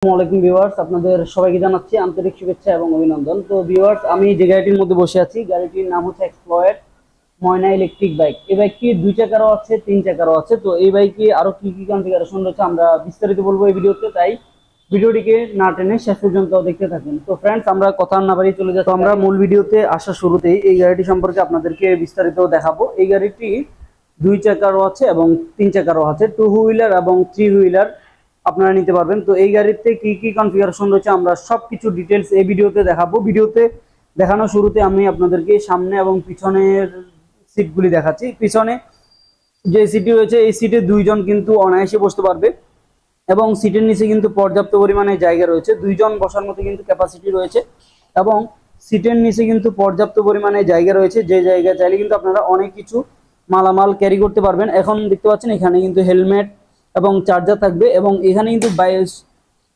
আসসালামু ভিউয়ার্স, আপনাদের সবাইকে জানাচ্ছি আন্তরিক শুভেচ্ছা এবং অভিনন্দন। তো ভিউয়ার্স, আমি যে গাড়িটির মধ্যে বসে আছি, গাড়িটির নাম হচ্ছে এক্সপ্লয়েড ময়না ইলেকট্রিক বাইক। এই বাইকটি 2 চাকারও আছে, 3 চাকারও আছে। তো এই বাইকে আরো কি কি কনফিগারেশন রয়েছে আমরা বিস্তারিত বলবো এই ভিডিওতে, তাই ভিডিওটিকে না টেনে শেষ পর্যন্ত দেখতে থাকুন। তো ফ্রেন্ডস, আমরা কথা না বাড়িয়ে চলে যাচ্ছি আমরা মূল ভিডিওতে। আসা শুরুতেই এই গাড়িটি সম্পর্কে আপনাদেরকে বিস্তারিত দেখাবো। এই গাড়িটি 2 চাকারও আছে এবং 3 চাকারও আছে, 2 হুইলার এবং 3 হুইলার আপনারা নিতে পারবেন। তো এই গাড়িতে কি কি কনফিগারেশন রয়েছে আমরা সবকিছু ডিটেলস এই ভিডিওতে দেখাবো। ভিডিওতে দেখানোর শুরুতে আমি আপনাদেরকে সামনে এবং পিছনের সিটগুলি দেখাচ্ছি। পিছনে যে সিটটি রয়েছে, এই সিটে 2 জন কিন্তু অনায়াসে বসতে পারবে এবং সিটের নিচে কিন্তু পর্যাপ্ত পরিমাণে জায়গা রয়েছে। 2 জন বসার মতো কিন্তু ক্যাপাসিটি রয়েছে এবং সিটের নিচে কিন্তু পর্যাপ্ত পরিমাণে জায়গা রয়েছে, যে জায়গা চাইলে কিন্তু আপনারা অনেক কিছু মালামাল ক্যারি করতে পারবেন। এখন দেখতে পাচ্ছেন এখানে কিন্তু হেলমেট এবং চার্জার থাকবে এবং এখানে কিন্তু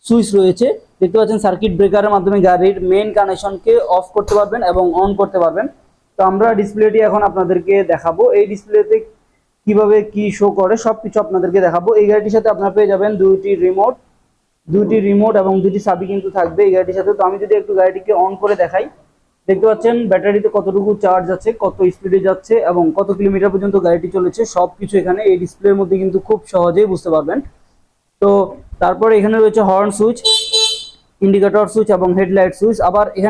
সুইচ রয়েছে, দেখতে পাচ্ছেন। সার্কিট ব্রেকারের মাধ্যমে গাড়ির মেইন কানেকশনকে অফ করতে পারবেন এবং অন করতে পারবেন। তো আমরা ডিসপ্লেটি এখন আপনাদেরকে দেখাবো। এই ডিসপ্লেতে কিভাবে কি শো করে সবকিছু আপনাদেরকে দেখাবো। এই গাড়িটির সাথে আপনারা পেয়ে যাবেন দুইটি রিমোট এবং 2টি চাবি কিন্তু থাকবে এই গাড়িটির সাথে। তো আমি যদি একটু গাড়িটিকে অন করে দেখাই, দেখতে পাচ্ছেন ব্যাটারিতে কতটুকু চার্জ আছে, কত স্পিডে যাচ্ছে এবং কত কিলোমিটার পর্যন্ত গাড়িটি চলেছে, সবকিছু এখানে এই ডিসপ্লের মধ্যে কিন্তু খুব সহজেই বুঝতে পারবেন। তো তারপরে এখানে রয়েছে হর্ন সুইচ, ইন্ডিকেটর সুইচ এবং হেডলাইট সুইচ। আবার এখানে